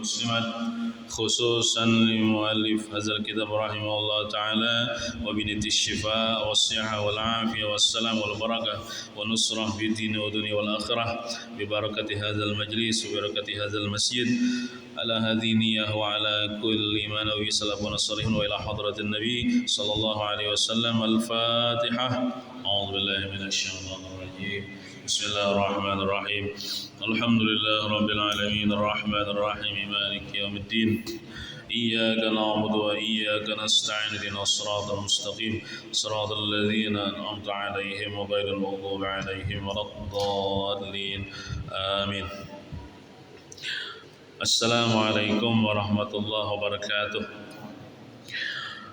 والمسلمات خصوصا لمؤلف هذا الكتاب رحمه الله تعالى وبنية الشفاء والصحة والعافية والسلام والبركة والنصرة في الدين والدنيا والآخرة ببركة هذا المجلس وبركة هذا المسجد على هذه النية وعلى كل ما نوي سلفنا الصالحون وإلى حضرة النبي صلى الله عليه وسلم. الفاتحة. أعوذ بالله من الشيطان الرجيم. بسم الله الرحمن الرحيم. الحمد لله رب العالمين الرحمن الرحيم مالك يوم الدين. إياك نعبد وإياك نستعين اهدنا الصراط المستقيم صراط الذين أنعمت عليهم غير المغضوب عليهم ولا الضالين آمين. السلام عليكم ورحمة الله وبركاته.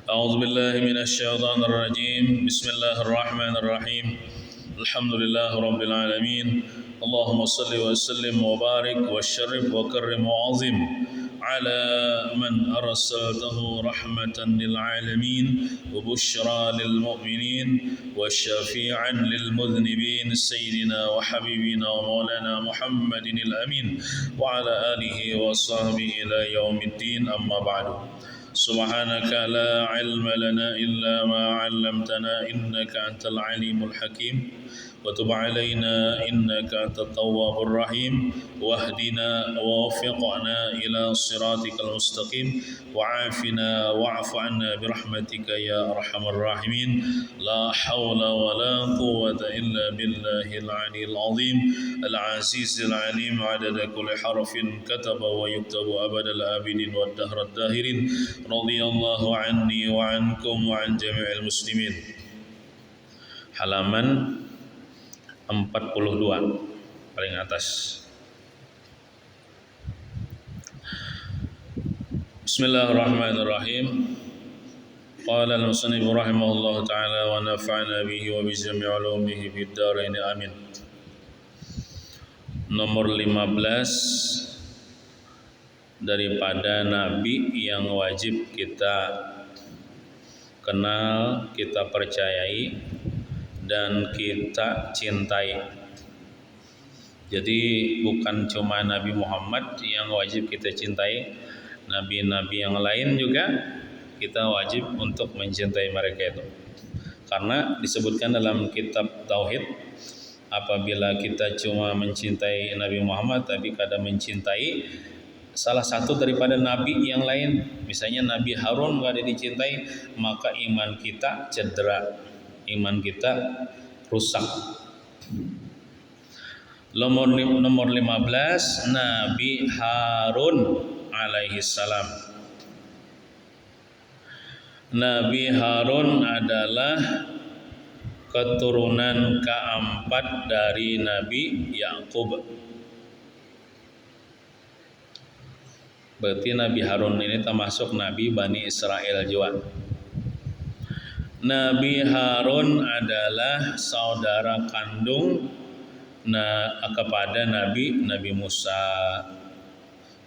أعوذ بالله من الشيطان الرجيم. بسم الله الرحمن الرحيم. الحمد لله رب العالمين. اللهم صل وسلم وبارك وشرف وكرم وعظم على من أرسلته رحمة للعالمين وبشرى للمؤمنين وشفيعا للمذنبين سيدنا وحبيبنا ومولانا محمد الأمين وعلى آله وصحبه إلى يوم الدين. أما بعد. سبحانك لا علم لنا إلا ما علمتنا إنك أنت العليم الحكيم وتب علينا إنك أنت التواب الرحيم واهدنا ووفقنا إلى صراطك المستقيم وعافنا واعف عنا برحمتك يا أرحم الراحمين. لا حول ولا قوة إلا بالله العلي العظيم العزيز العليم عدد كل حرف كتب ويكتب أبد الآبدين والدهر الداهرين. رضي الله عني وعنكم وعن جميع المسلمين. Halaman 42 paling atas. Bismillahirrahmanirrahim. Qala al-musannif rahimahullah ta'ala wa nafa'ana bihi wa bi jami' ulumihi fid dharain amin. Nomor 15 daripada nabi yang wajib kita kenal, kita percayai dan kita cintai. Jadi bukan cuma Nabi Muhammad yang wajib kita cintai, nabi-nabi yang lain juga kita wajib untuk mencintai mereka itu. Karena disebutkan dalam kitab Tauhid, apabila kita cuma mencintai Nabi Muhammad tapi kadang mencintai salah satu daripada nabi yang lain, misalnya Nabi Harun gak ada dicintai, maka iman kita cedera, iman kita rusak. Nomor 15 Nabi Harun alaihi salam. Nabi Harun adalah keturunan keempat dari Nabi Yakub. Berarti Nabi Harun ini termasuk Nabi Bani Israel juga. Nabi Harun adalah saudara kandung kepada Nabi Musa.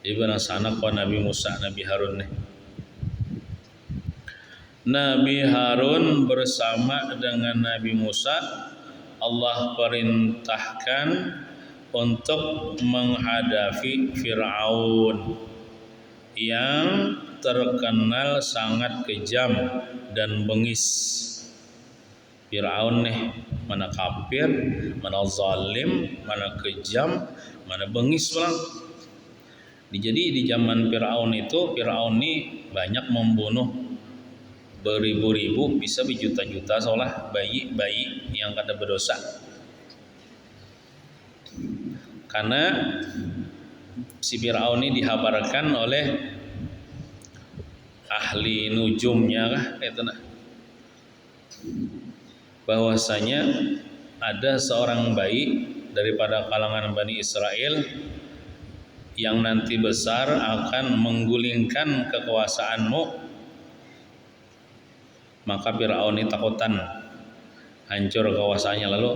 Jadi barang sana kau Nabi Musa, Nabi Harun nih. Nabi Harun bersama dengan Nabi Musa, Allah perintahkan untuk menghadapi Fir'aun yang terkenal sangat kejam dan bengis. Fir'aun nih, mana kafir, mana zalim, mana kejam, mana bengis pulang. Jadi di zaman Fir'aun itu, Fir'aun ini banyak membunuh beribu-ribu, bisa berjuta-juta seolah bayi-bayi yang kada berdosa. Karena si Fir'aun ini dihabarkan oleh ahli nujumnya bahwasanya ada seorang bayi daripada kalangan Bani Israel yang nanti besar akan menggulingkan kekuasaanmu. Maka Fir'aun ini takutan hancur kekuasaannya. Lalu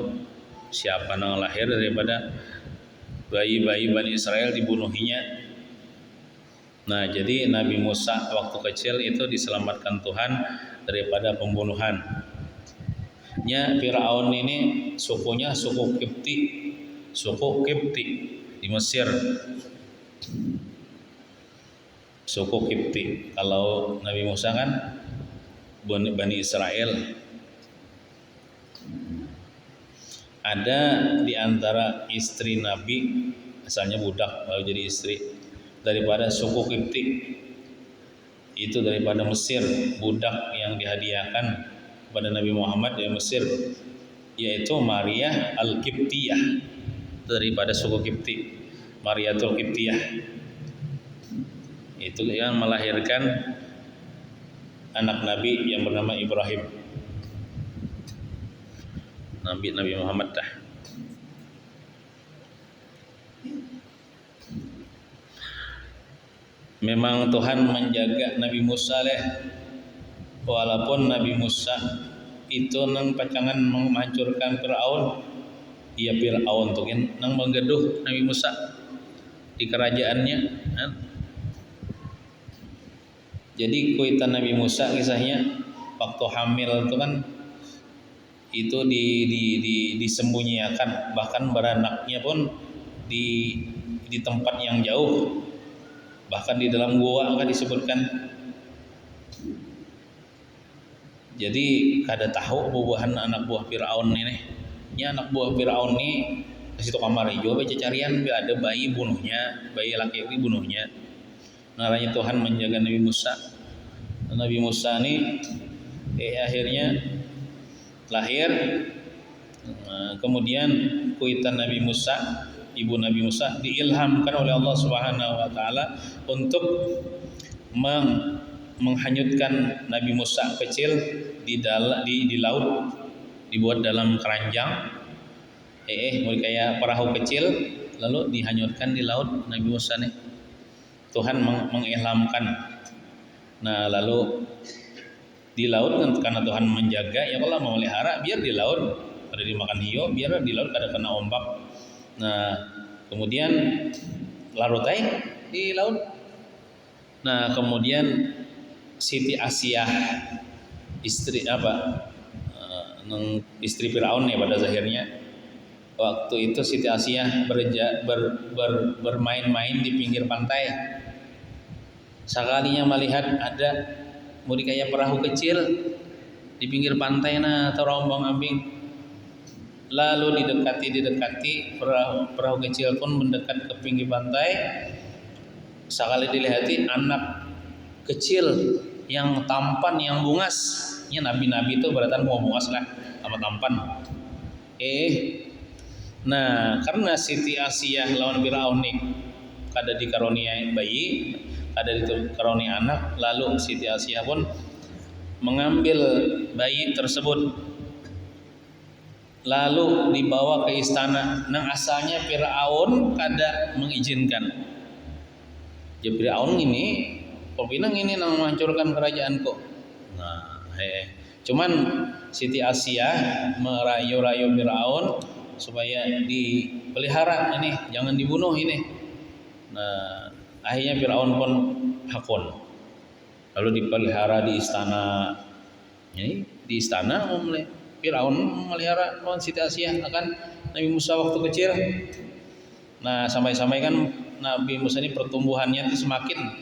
siapa yang lahir daripada bayi-bayi Bani Israel dibunuhinya. Nah, jadi Nabi Musa waktu kecil itu diselamatkan Tuhan daripada pembunuhan. Fir'aun ini sukunya suku Kipti di Mesir. suku Kipti. Kalau Nabi Musa kan Bani Israel. Ada di antara istri Nabi, asalnya budak lalu jadi istri, daripada suku Kipti, itu daripada Mesir, budak yang dihadiahkan kepada Nabi Muhammad dari Mesir, yaitu Maria Al-Kiptiyah, daripada suku Kipti, Mariatul Kiptiyah. Itu yang melahirkan anak Nabi yang bernama Ibrahim, Nabi Muhammad dah. Memang Tuhan menjaga Nabi Musa leh, walaupun Nabi Musa itu nang pacangan menghancurkan Firaun, ia Firaun tuh kan nang menggeduh Nabi Musa di kerajaannya. Jadi kuitan Nabi Musa kisahnya waktu hamil itu kan itu disembunyikan, bahkan beranaknya pun di tempat yang jauh, bahkan di dalam gua kan disebutkan. Jadi kada tahu bubuhan anak buah Firaun ini. Ini anak buah Firaun ini ke situ kamar hijau baca carian ada bayi bunuhnya, bayi laki-laki bunuhnya. Naranya Tuhan menjaga Nabi Musa. Nabi Musa ini akhirnya lahir. Kemudian kuitan Nabi Musa, ibu Nabi Musa diilhamkan oleh Allah Subhanahu wa taala untuk menghanyutkan Nabi Musa kecil di laut, dibuat dalam keranjang, kayak perahu kecil, lalu dihanyutkan di laut Nabi Musa nih. Tuhan mengilhamkan. Nah, lalu di laut karena Tuhan menjaga, ya kalau mau melihara biar di laut ada dimakan hiu, biar di laut ada kena ombak. Nah, kemudian larutai di laut. Nah, kemudian Siti Asiyah istri istri Firaun ya pada zahirnya. Waktu itu Siti Asiyah bermain-main di pinggir pantai. Sekalinya melihat ada kayak perahu kecil di pinggir pantai atau rombong-ambing. Lalu didekati perahu kecil pun mendekat ke pinggir pantai. Sekali dilihati anak kecil yang tampan, yang bungas. Ya nabi-nabi itu berarti mau bungas lah sama tampan. Nah, karena Siti Asiyah lawan Firaun nih kada dikaruniai bayi, kada dikaruniai anak, lalu Siti Asiyah pun mengambil bayi tersebut lalu dibawa ke istana. Nang asalnya Firaun kada mengizinkan. Ya Firaun ini Kopinang ini nang menghancurkan kerajaanku. Nah, cuman Siti Asiyah merayu-rayu Firaun supaya dipelihara ini, jangan dibunuh ini. Nah, akhirnya Firaun pun hakun. Lalu dipelihara di istana. Ini di istana Firaun memelihara Siti Asiyah akan Nabi Musa waktu kecil. Nah, sampai-sampai kan Nabi Musa ini pertumbuhannya itu semakin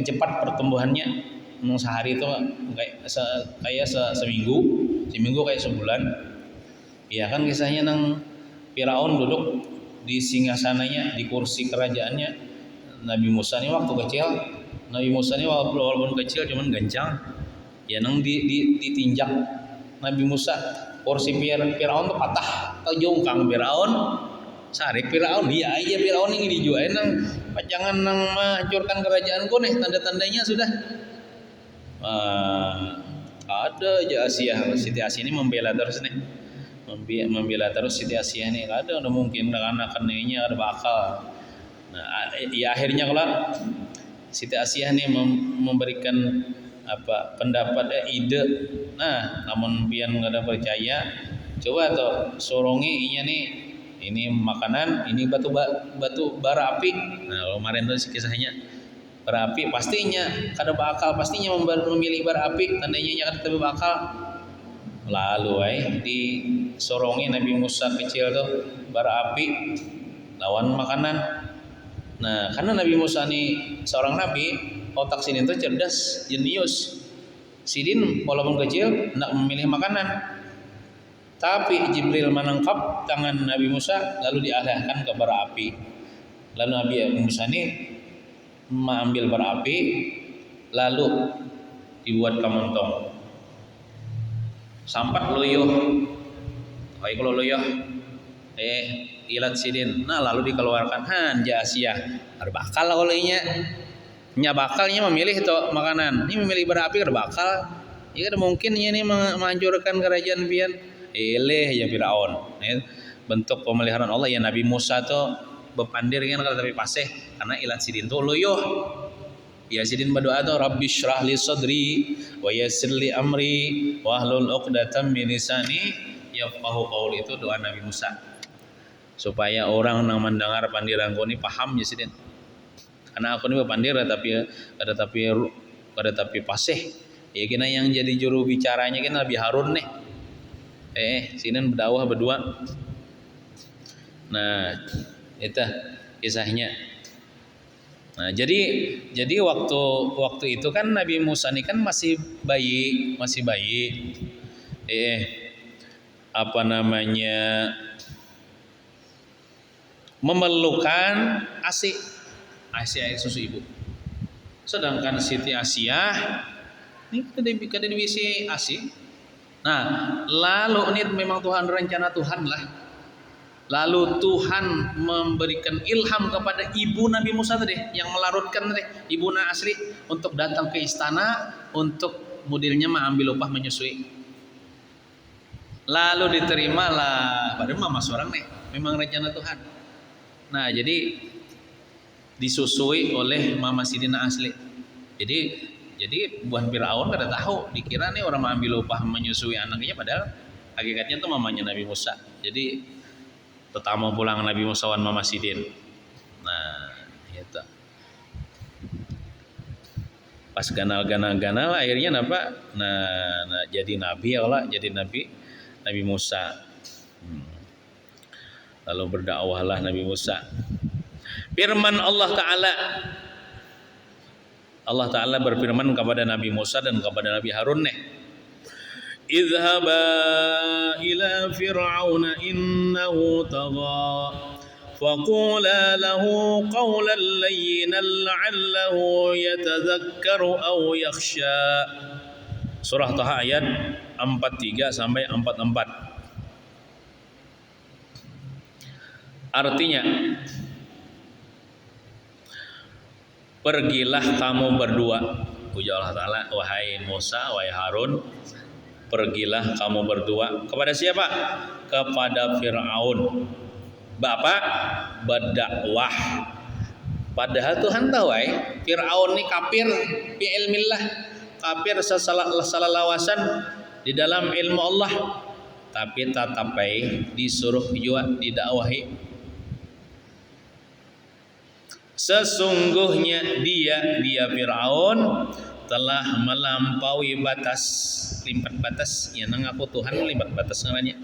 cepat pertumbuhannya. Sehari itu kayak seminggu kayak sebulan. Ya kan kisahnya nang Firaun duduk di singgasananya, di kursi kerajaannya Nabi Musa ini waktu kecil. Nabi Musa ini walaupun kecil cuman gancang. Ya nang ditinjak Nabi Musa, kursi Firaun tuh patah, jongkang Firaun. Sarik Firaun, dia aja Firaun ini dijualin nang pacangan nang menghancurkan kerajaanku nih, tanda-tandanya sudah. Ada aja Siti Asiyah ini membela terus nih, membela terus Siti Asiyah nih. Ada udah mungkin anak kenenya ada bakal. Nah, ya akhirnya kalau Siti Asiyah nih memberikan pendapat ide. Nah, namun pian nggak ada percaya, coba tuh sorongi inya nih. Ini makanan, ini batu bara api. Nah, kemarin tuh kisahnya bara api, pastinya kada bakal, pastinya memilih bara api, tandanya kada bakal. Lalu disorongi Nabi Musa kecil tuh bara api lawan makanan. Nah, karena Nabi Musa ini seorang nabi, otak Sidin itu cerdas, jenius. Sidin walaupun kecil tidak memilih makanan, tapi Jibril menangkap tangan Nabi Musa lalu diarahkan ke bara api. Lalu Nabi Musa ini mengambil bara api lalu dibuat kamontong. Sampat loyoh. Baik kalau loyoh. Ilat Sidin. Nah lalu dikeluarkan hanja Asia. Ada bakal kalau inya. Nya bakalnya memilih itu makanan. Ini memilih bara api ada bakal. Ya kan mungkin ini menghancurkan kerajaan pian. Ya Firaun. Bentuk pemeliharaan Allah ya Nabi Musa tuh bepandir kan kalau tapi paseh karena ilat Sidin tuh loyoh. Ya Sidin berdoa tuh Rabbi syrah li sadri wa yassir li amri wahlul 'uqdatam min lisani yafqahu qauli. Itu doa Nabi Musa supaya orang yang mendengar pandiranku ini paham ya Sidin. Karena aku ini berpandir tapi pasih. Ya kena yang jadi juru bicaranya kan Nabi Harun nih. Sidin berdakwah berdua. Nah, itu kisahnya. Nah, jadi waktu itu kan Nabi Musa ini kan masih bayi. Memerlukan ASI air susu ibu. Sedangkan Siti Asiyah ini kada diisi ASI. Nah, lalu ini memang Tuhan rencana Tuhan lah. Lalu Tuhan memberikan ilham kepada ibu Nabi Musa tadi yang melarutkan tadi, ibu asli untuk datang ke istana untuk modelnya mengambil upah menyusui. Lalu diterimalah, padahal mama seorang nih, memang rencana Tuhan. Nah, jadi disusui oleh mama Sidina asli. Jadi buah Firaun kada tahu, dikira nih orang mengambil upah menyusui anaknya padahal hakikatnya tuh mamanya Nabi Musa. Jadi tetamu pulang Nabi Musa wan Mama Sidin. Nah, itu. Pas ganal akhirnya apa? Nah jadi nabi ya Allah, jadi nabi Musa. Lalu berdakwahlah Nabi Musa. Firman Allah Ta'ala berfirman kepada Nabi Musa dan kepada Nabi Harun nih. Idhaba ila fir'auna innahu tagha faqula lahu qawlan layyinan la'allahu yatadhakkaru aw yakhsha. Surah Taha ayat 43 sampai 44. Artinya, pergilah kamu berdua, ujar Allah Ta'ala, wahai Musa, wahai Harun, pergilah kamu berdua kepada siapa? Kepada Fir'aun. Bapak berdakwah. Padahal Tuhan tahu Fir'aun ini kafir bi ilmillah, kafir salah lawasan di dalam ilmu Allah. Tapi tetapi disuruh juga didakwahi. Sesungguhnya dia Fir'aun telah melampaui batas, limpat batas. Ya nang aku Tuhan limpat batas namanya.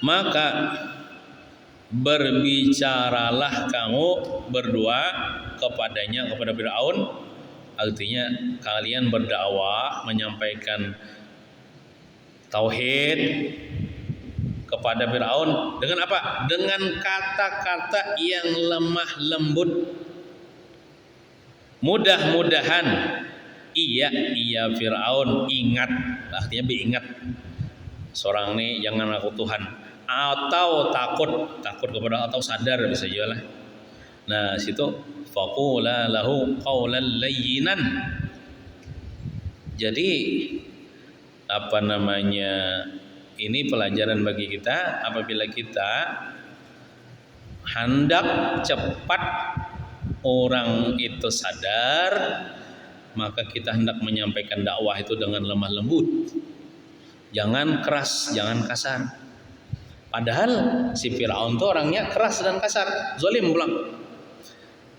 Maka berbicaralah kamu berdua kepadanya, kepada Fir'aun. Artinya kalian berdakwah, menyampaikan tauhid kepada Fir'aun dengan apa? Dengan kata-kata yang lemah lembut. Mudah-mudahan ia Fir'aun ingat, artinya ingat seorang ini jangan aku Tuhan, atau takut kepada, atau sadar bisa juga lah. Nah situ faqula lahu qawlan layyinan. Jadi ini pelajaran bagi kita. Apabila kita hendak cepat orang itu sadar, maka kita hendak menyampaikan dakwah itu dengan lemah lembut. Jangan keras, jangan kasar. Padahal si Fir'aun itu orangnya keras dan kasar, zalim pulang.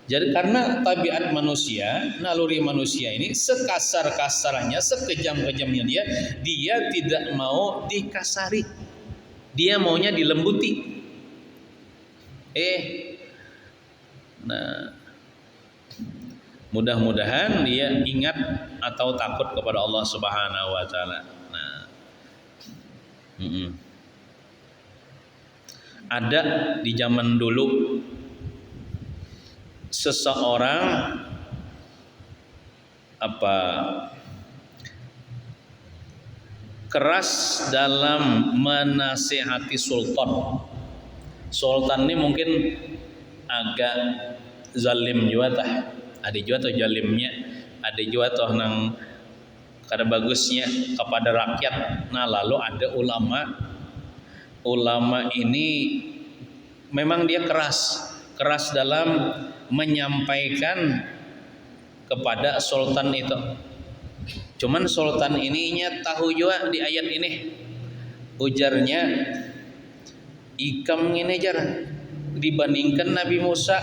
Jadi karena tabiat manusia, naluri manusia ini sekasar-kasarnya, sekejam-kejamnya dia tidak mau dikasari. Dia maunya dilembuti. Nah, mudah-mudahan dia ingat atau takut kepada Allah Subhanahu wa taala. Nah, ada di zaman dulu seseorang keras dalam menasihati sultan. Sultan ini mungkin agak zalim juga tah. Ada juga tuh zalimnya, ada juga tuh nang kada bagusnya kepada rakyat. Nah, lalu ada ulama ini memang dia keras dalam menyampaikan kepada sultan itu. Cuman sultan ininya tahu juga di ayat ini, ujarnya ikam ini jar dibandingkan Nabi Musa,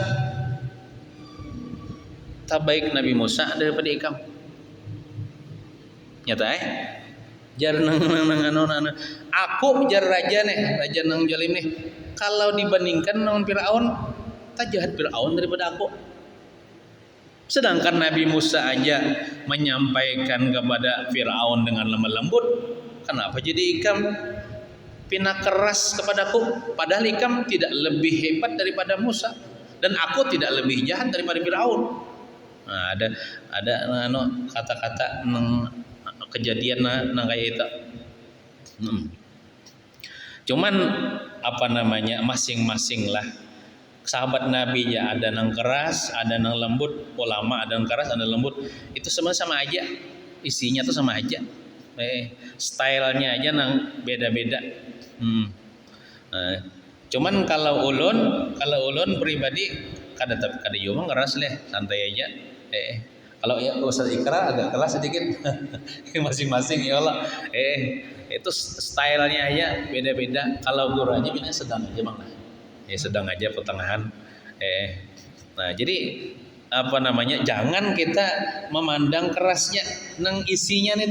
tak baik Nabi Musa daripada ikam. Nyata jar nang aku jar raja nang jalim nih, kalau dibandingkan dengan Firaun tak jahat Firaun daripada aku. Sedangkan Nabi Musa aja menyampaikan kepada Firaun dengan lemah lembut, kenapa jadi ikam pina keras kepadaku? Padahal ikam tidak lebih hebat daripada Musa dan aku tidak lebih jahat daripada Firaun. Nah, ada kata-kata kejadian nang kayak itu. Cuman masing-masing lah sahabat Nabi ya, ada nang keras, ada nang lembut, ulama ada nang keras, ada nang lembut. Itu semua sama aja, isinya tuh sama aja. Stylenya aja nang beda-beda. Cuman kalau ulun pribadi kada yo keras leh, santai aja. Kalau ya Ustaz Ikra agak keras sedikit. Masing-masing ya Allah. Itu stylenya aja beda-beda. Kalau guru aja bilang sedang aja Bang. Ya sedang aja pertengahan. Nah, jadi jangan kita memandang kerasnya nang isinya nih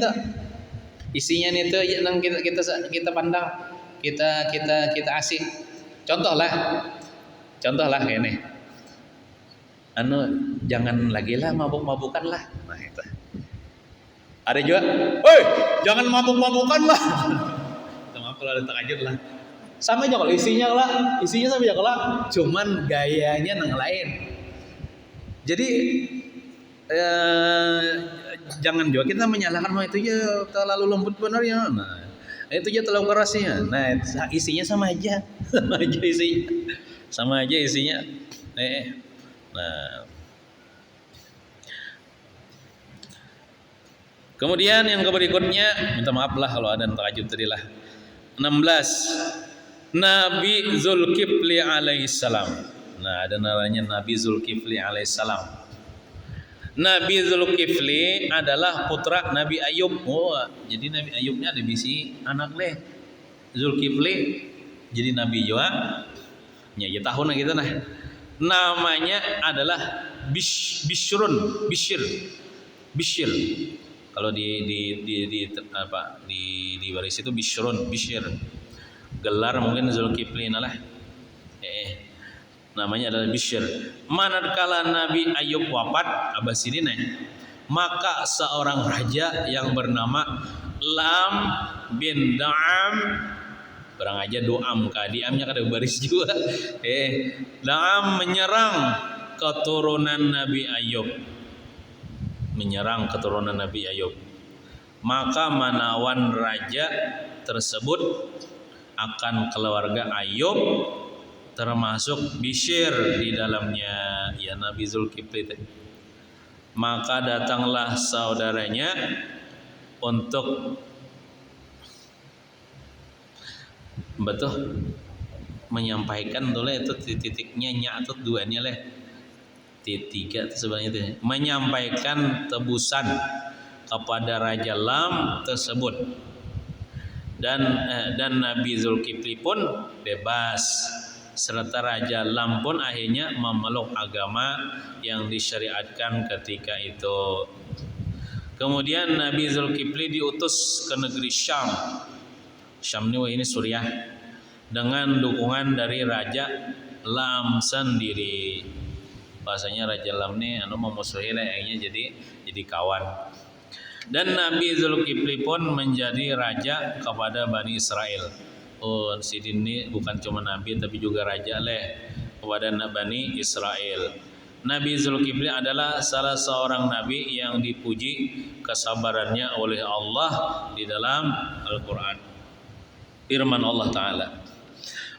nang kita pandang, kita asih. Contoh lah ini. Jangan lagi lah mabuk-mabukan lah. Nah itu. Ada juga, jangan mabuk-mabukan lah. Maaf kalau ada takajud lah. Sama aja kalau isinya sama aja kalau cuman gayanya nang lain. Jadi jangan juga kita menyalahkan itu ya terlalu lembut benar ya. Nah, itu aja terlalu kerasnya. Nah, isinya sama aja isinya. Nah, kemudian yang berikutnya, minta maaf lah kalau ada takajud tadi lah. 16, Nabi Zulkifli alaihissalam. Nah, ada namanya Nabi Zulkifli alaihissalam. Nabi Zulkifli adalah putra Nabi Ayub. Jadi Nabi Ayubnya ada bisi anak leh. Zulkifli jadi Nabi juga. Ya tahun gitu nah. Namanya adalah Bishr. Kalau di baris itu Bishr. Gelar mungkin Zulkifli lah. Namanya adalah Bishr. Manakala Nabi Ayub wafat, abasidina, maka seorang raja yang bernama Lam bin Da'am, barang aja Doam diamnya kada baris juga. Da'am menyerang keturunan Nabi Ayub. Maka menawan raja tersebut akan keluarga Ayub, termasuk Bishr di dalamnya, ya Nabi Zulkifli. Maka datanglah saudaranya untuk menyampaikan itu titiknya nyatut duanya leh. Tiga sebenarnya itu menyampaikan tebusan kepada Raja Lam tersebut. Dan Nabi Zulkifli pun bebas, serta Raja Lam pun akhirnya memeluk agama yang disyariatkan ketika itu. Kemudian Nabi Zulkifli diutus ke negeri Syam ini Suriah, dengan dukungan dari Raja lam sendiri. Bahasanya Raja Lam nih anu memusuhi layaknya jadi kawan. Dan Nabi Zulkifli pun menjadi raja kepada Bani Israel. Oh, Sidin ini bukan cuma nabi tapi juga raja kepada Bani Israel. Nabi Zulkifli adalah salah seorang nabi yang dipuji kesabarannya oleh Allah di dalam Al-Qur'an. Firman Allah Ta'ala,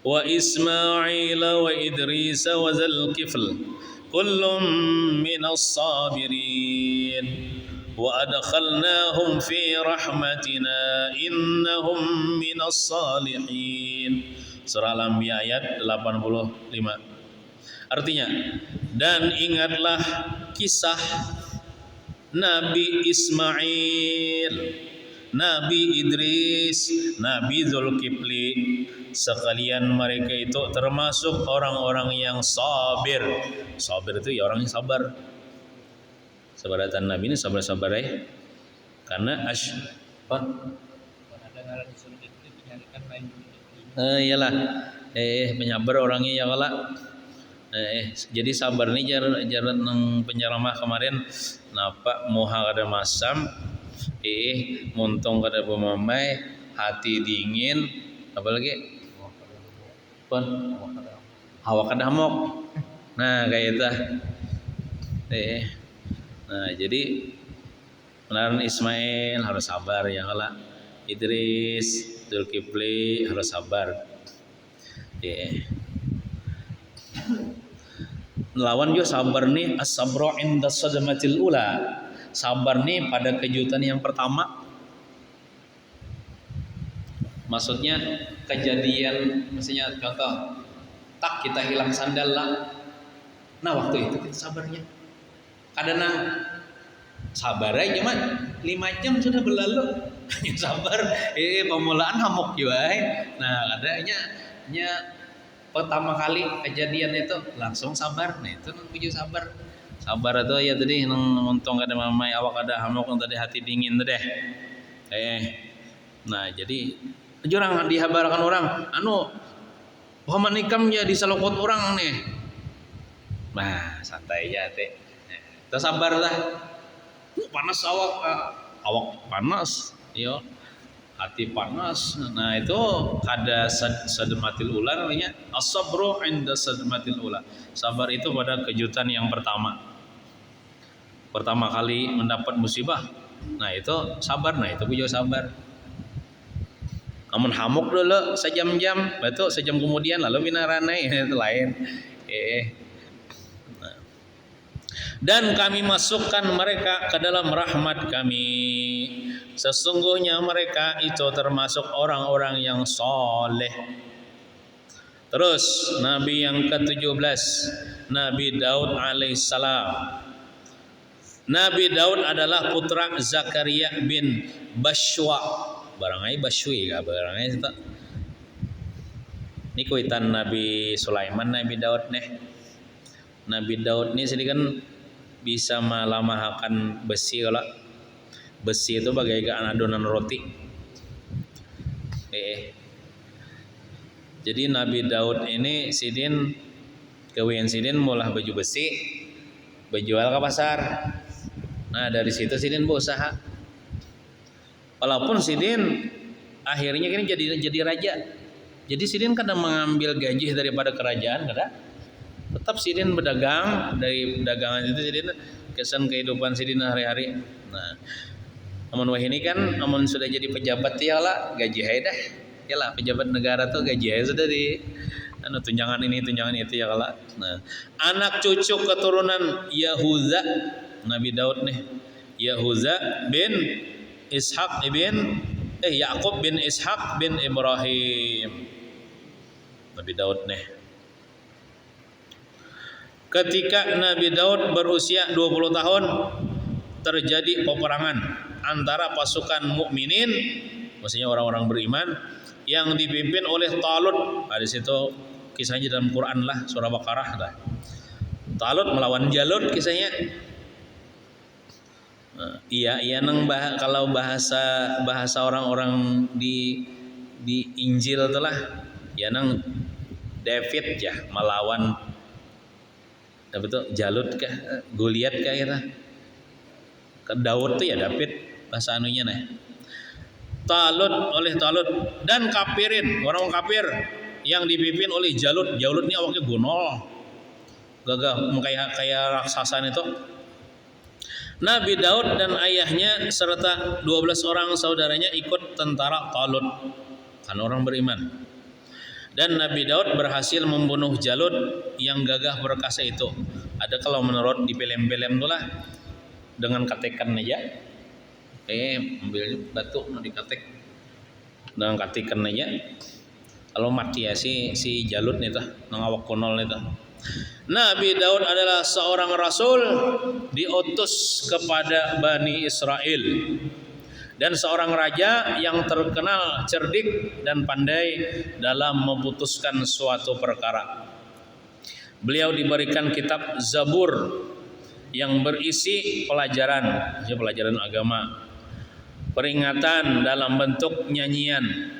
wa Ismail wa Idris wa Zulkifl kullum minas sabirin wa adkhalnahum fi rahmatina innahum minas salihin. Surah Al-Anbiya ayat 85. Artinya, dan ingatlah kisah Nabi Ismail, Nabi Idris, Nabi Zulkifli, sekalian mereka itu termasuk orang-orang yang sabir. Sabir itu ya orang yang sabar. Sabaratan Nabi ini sabar-sabar ya. Karena iyalah penyabar orangnya ya kala. Jadi sabar nih jaran nang penyeramah kemarin napa moha kada masam muntong kada pemamai hati dingin apalagi pun hawa kada hamok. Nah kayak itu nah jadi benaran Ismail harus sabar ya kala, Idris, Zulkifli harus sabar. Lawan juga sabar nih as-sabru inda sadmatil ula. Sabar nih pada kejutan yang pertama. Maksudnya kejadian, maksudnya contoh tak kita hilang sandal lah. Nah waktu itu kita sabarnya. Kadang sabar aja mah 5 jam sudah berlalu. Hanya sabar. Pemulaan hamok juga. Nah adanya pertama kali kejadian itu langsung sabar. Nah itu puji sabar. Sabar itu ya tadi untung kada mamai awak kada hamok tadi hati dingin tuh deh. Nah jadi jurang dihabarkan orang Muhammad nikam ya disalokot orang nih. Nah santai aja teh. Kita sabar lah. Panas awak panas. Yo. Hati panas. Nah itu kada sadmatil ula namanya as-sabru inda sadmatil ula. Sabar itu pada kejutan yang pertama kali mendapat musibah. Nah itu sabar. Nah itu punya sabar. Amun hamuk dulu sejam-jam, betul sejam kemudian lalu binaranai itu lain. Dan kami masukkan mereka ke dalam rahmat kami. Sesungguhnya mereka itu termasuk orang-orang yang soleh. Terus Nabi yang ke-17, Nabi Daud alaihissalam. Nabi Daud adalah putra Zakaria bin Bashwa. Barangai Bashwi ka barangai itu. Ini kuitan Nabi Sulaiman, Nabi Daud nih. Nabi Daud ini sedih kan bisa melamahakan besi. Kalau besi itu bagaikan adonan roti. Jadi Nabi Daud ini sidin kawian sidin mulah baju besi, berjual ke pasar. Nah dari situ sidin berusaha. Walaupun sidin akhirnya kan jadi raja. Jadi sidin kadang mengambil gaji daripada kerajaan, kadang tetap sidin berdagang. Dari dagangan itu sidin kesan kehidupan sidin hari-hari. Nah, amun wah ini kan amun sudah jadi pejabat ya lah gaji dah. Ya lah pejabat negara tuh gaji sudah di tunjangan ini tunjangan itu ya kala. Nah, anak cucu keturunan Yahuza Nabi Daud nih. Yahuza bin Ishaq bin Yaqub bin Ishaq bin Ibrahim. Nabi Daud nih. Ketika Nabi Daud berusia 20 tahun terjadi peperangan antara pasukan mukminin, maksudnya orang-orang beriman yang dipimpin oleh Talut. Di situ kisahnya dalam Quran lah, surah Baqarah lah. Talut melawan Jalut kisahnya. Iya nang kalau bahasa orang-orang di Injil itulah ya nang David ya melawan apa tuh Jalut kah, Goliat kah kita. Daud tuh ya David bahasa anunya nah. Talut dan kafirin, orang kafir yang dipimpin oleh Jalut. Jalut ini awalnya gunol, gagah kayak raksasa itu. Nabi Daud dan ayahnya serta 12 orang saudaranya ikut tentara Talut, kan orang beriman. Dan Nabi Daud berhasil membunuh Jalut yang gagah perkasa itu. Ada kalau menurut di film-film itulah dengan katekan aja. Ambil batu dikatek dengan katekan aja. Kalau mati ya si Jalut nih tah, nangawak konol nih tah. Nabi Daud adalah seorang rasul diutus kepada Bani Israel dan seorang raja yang terkenal cerdik dan pandai dalam memutuskan suatu perkara. Beliau diberikan kitab Zabur yang berisi pelajaran agama, peringatan dalam bentuk nyanyian.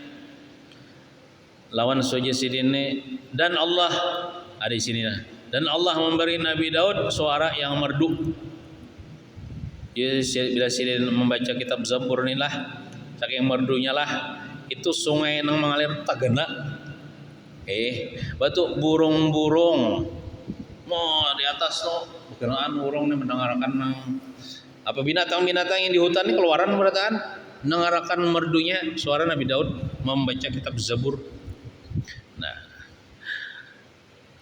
Lawan soja sidine dan Allah ada di sini nah. Dan Allah memberi Nabi Daud suara yang merdu. Bila sidin membaca kitab Zabur inilah, saking merdunya lah, itu sungai yang mengalir tagana. Batu burung-burung mau di atas tuh berkenaan burung nih mendengarkan apa binatang-binatang yang di hutan ini keluaran berataan mendengarkan merdunya suara Nabi Daud membaca kitab Zabur. Nah,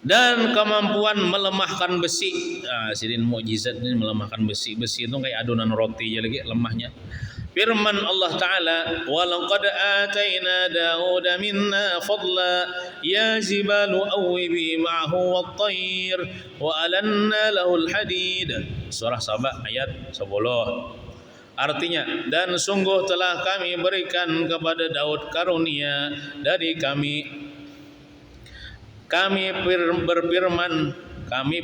dan kemampuan melemahkan besi. Sidin mukjizat ini melemahkan besi. Besi itu kayak adonan roti aja lagi lemahnya. Firman Allah Ta'ala, وَلَقَدْ آتَيْنَا دَاوُدَ مِنَّا فَضْلًا يَا جِبَالُ أَوِّبِي مَعَهُ وَالطَّيْرَ وَأَلَنَّا لَهُ الْحَدِيدَ. Surah Saba ayat 10. Artinya, dan sungguh telah kami berikan kepada Daud karunia dari kami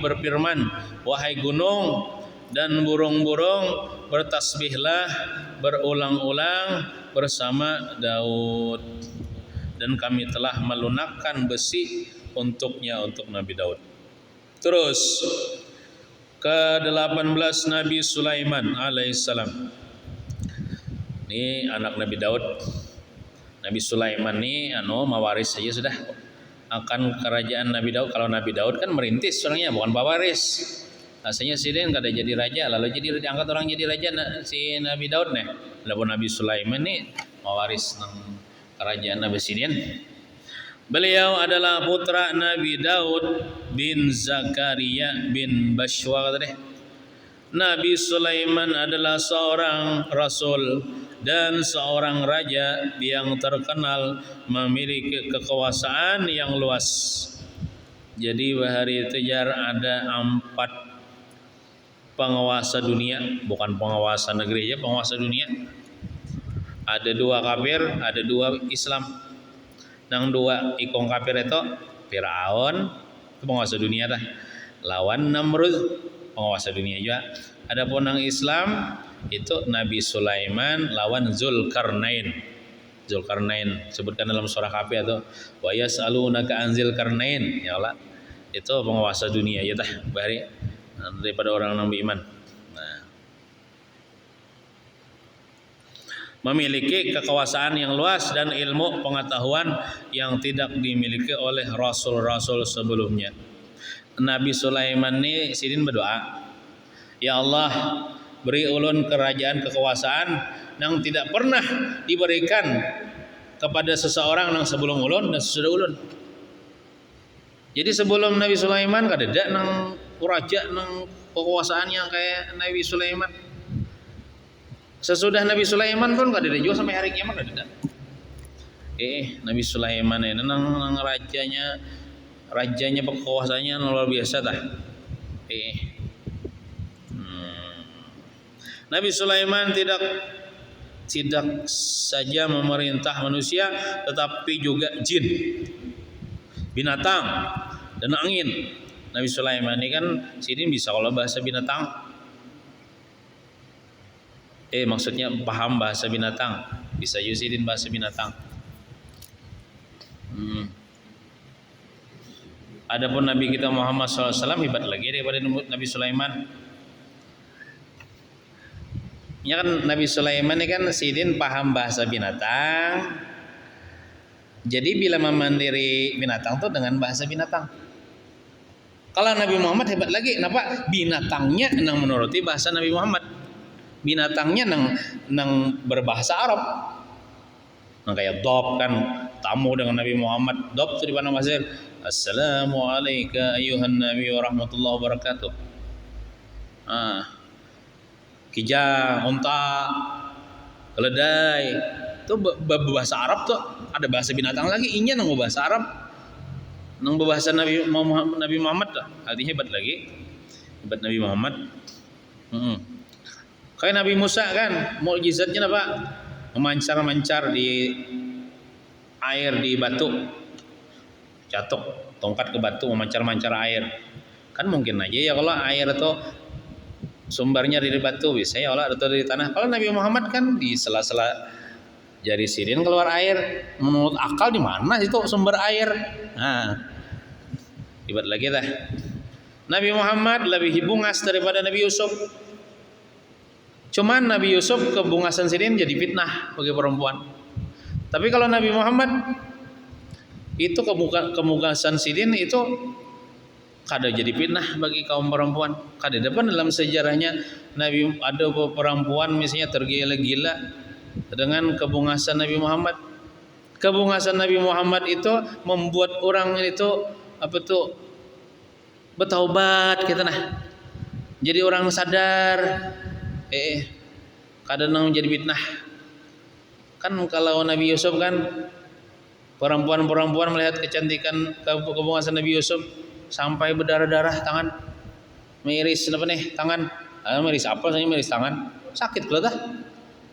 berfirman, wahai gunung dan burung-burung, bertasbihlah berulang-ulang bersama Daud. Dan kami telah melunakkan besi untuknya, untuk Nabi Daud. Terus ke-18 Nabi Sulaiman alaihissalam. Ini anak Nabi Daud. Nabi Sulaiman ini mawaris saja sudah akan kerajaan Nabi Daud. Kalau Nabi Daud kan merintis orangnya, bukan pewaris. Asalnya sidin kada jadi raja, lalu jadi diangkat orang jadi raja si Nabi Daud nih. Lalu Nabi Sulaiman nih mewaris nang kerajaan Nabi Sidin. Beliau adalah putra Nabi Daud bin Zakaria bin Bashwa kata deh. Nabi Sulaiman adalah seorang rasul dan seorang raja yang terkenal memiliki kekuasaan yang luas. Jadi bahari tejar ada 4 penguasa dunia, bukan penguasa negeri aja, penguasa dunia. Ada 2 kafir, ada 2 Islam. Nang 2 ikong kafir itu Firaun, itu penguasa dunia dah. Lawan Namrud, penguasa dunia juga. Adapun nang Islam itu Nabi Sulaiman lawan Zulkarnain. Zulkarnain sebutkan dalam surah Kahfi itu wa yas'alunaka an Zulkarnain, ya Allah. Itu penguasa dunia ya tah, bahari daripada orang yang beriman. Nah, memiliki kekuasaan yang luas dan ilmu pengetahuan yang tidak dimiliki oleh rasul-rasul sebelumnya. Nabi Sulaiman ini sidin berdoa, ya Allah, beri ulun kerajaan kekuasaan yang tidak pernah diberikan kepada seseorang yang sebelum ulun dan sesudah ulun. Jadi sebelum Nabi Sulaiman kadada nang raja nang kekuasaan yang kayak Nabi Sulaiman. Sesudah Nabi Sulaiman pun kadada juga sampai hari kiamat kadada. Nabi Sulaiman ini nang rajanya kekuasaannya luar biasa dah. Nabi Sulaiman tidak saja memerintah manusia, tetapi juga jin, binatang, dan angin. Nabi Sulaiman ini kan sini bisa kalau bahasa binatang. Maksudnya paham bahasa binatang, bisa yusidin bahasa binatang. Adapun Nabi kita Muhammad SAW hebat lagi daripada Nabi Sulaiman. Ya kan Nabi Sulaiman ini kan sidin paham bahasa binatang. Jadi bila memandiri binatang tuh dengan bahasa binatang. Kalau Nabi Muhammad hebat lagi, kenapa? Binatangnya nang menuruti bahasa Nabi Muhammad. Binatangnya nang berbahasa Arab. Nang kayak Dob kan tamu dengan Nabi Muhammad. Dob itu di mana Mas? Assalamualaikum ayuhan Nabi wa rahmatullahi wabarakatuh. Kijang, unta, keledai. Itu bahasa Arab tuh, ada bahasa binatang lagi, inya nang bahasa Arab, nang bahasa Nabi Muhammad tuh, artinya hebat lagi, hebat Nabi Muhammad. Kayak Nabi Musa kan, mukjizatnya apa? Memancar-mancar di air di batu, jatuh tongkat ke batu memancar-mancar air. Kan mungkin aja ya kalau air itu sumbernya dari batu, bisa ya Allah atau dari tanah. Kalau Nabi Muhammad kan di sela-sela jari sidin keluar air. Menurut akal di mana itu sumber air? Nah, hebat lagi dah. Nabi Muhammad lebih bungas daripada Nabi Yusuf. Cuman Nabi Yusuf kebungasan sidin jadi fitnah bagi perempuan. Tapi kalau Nabi Muhammad itu kebungasan sidin itu kada jadi fitnah bagi kaum perempuan. Kada depan dalam sejarahnya Nabi ada perempuan misalnya tergila-gila dengan kebungasan Nabi Muhammad. Kebungasan Nabi Muhammad itu membuat orang itu bertaubat kita nah. Jadi orang sadar kadang menjadi fitnah. Kan kalau Nabi Yusuf kan perempuan-perempuan melihat kecantikan kebungasan Nabi Yusuf sampai berdarah-darah tangan. Miris apa nih tangan? Miris apa? Saya miris tangan. Sakit kalau dah.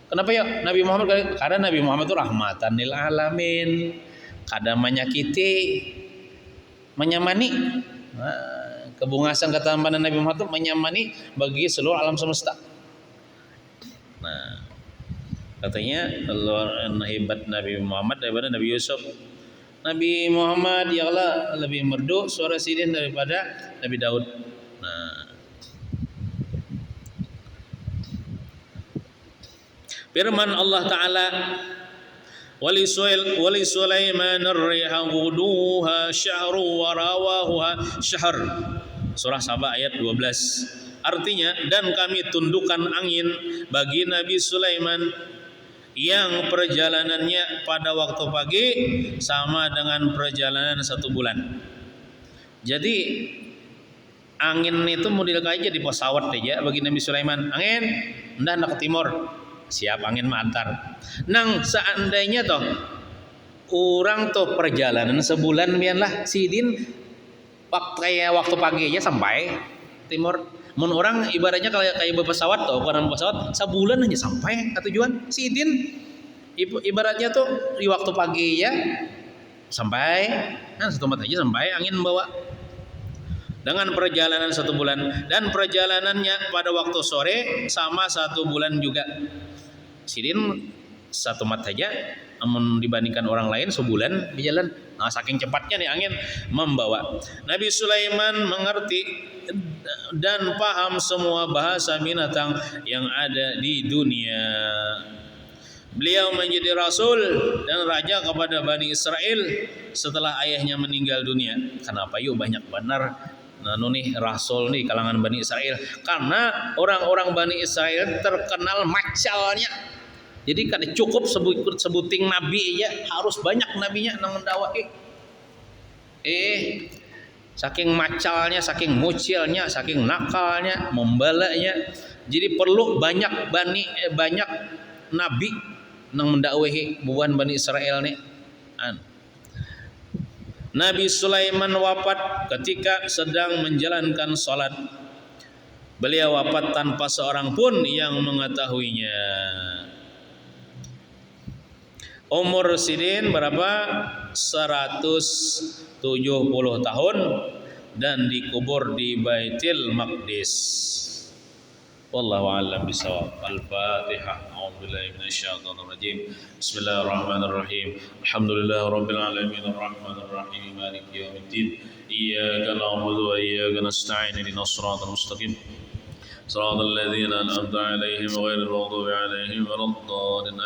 Kenapa ya Nabi Muhammad? Karena Nabi Muhammad itu rahmatan lil alamin. Kada menyakiti, menyamani. Kebungasan ketampanan Nabi Muhammad itu menyamani bagi seluruh alam semesta. Nah, katanya Allah hebat Nabi Muhammad daripada Nabi Yusuf. Nabi Muhammad ya Allah lebih merdu suara sidin daripada Nabi Daud. Nah, firman Allah Ta'ala wali Sulaiman ar-riha ghuduha syahru wa rawahuha syahr. Surah Saba ayat 12. Artinya, dan kami tundukkan angin bagi Nabi Sulaiman yang perjalanannya pada waktu pagi sama dengan perjalanan 1 bulan. Jadi angin itu model kayak jadi pesawat aja bagi Nabi Sulaiman. Angin hendak ke timur, siap angin mantar. Nang seandainya toh orang tuh perjalanan sebulan biarlah sidin waktu pagi aja sampai timur. Mun orang ibaratnya kayak berpesawat tuh, bukan pesawat sebulan aja sampai ke tujuan. Sidin ibaratnya tuh di waktu pagi ya sampai setempat aja sampai angin bawa. Dengan perjalanan 1 bulan dan perjalanannya pada waktu sore sama 1 bulan juga. Sidin 1 mat saja, namun dibandingkan orang lain sebulan berjalan. Nah, saking cepatnya nih angin membawa. Nabi Sulaiman mengerti dan paham semua bahasa binatang yang ada di dunia. Beliau menjadi rasul dan raja kepada Bani Israel setelah ayahnya meninggal dunia. Kenapa yuk banyak benar nih rasul nih kalangan Bani Israel? Karena orang-orang Bani Israel terkenal macalnya. Jadi kan cukup sebuting nabi aja, harus banyak nabinya nang mendakwai. Saking macalnya, saking mucilnya, saking nakalnya, membalanya. Jadi perlu banyak nabi nang mendakwahi buan Bani Israel nih. Nabi Sulaiman wafat ketika sedang menjalankan salat. Beliau wafat tanpa seorang pun yang mengetahuinya. Umur sidin berapa? 170 tahun dan dikubur di Baitul Maqdis. Wallahu a'lam bishawab. Al-Fatihah. A'udzubillahi minasyaitonir rajim. Bismillahirrahmanirrahim. Alhamdulillahirabbil alamin arrahmanir rahim maliki yaumiddin. Iyyaka na'budu wa iyyaka nasta'in ihdinas siratal mustaqim. Shiratal ladzina an'amta 'alaihim ghairil maghdubi 'alaihim waladdallin.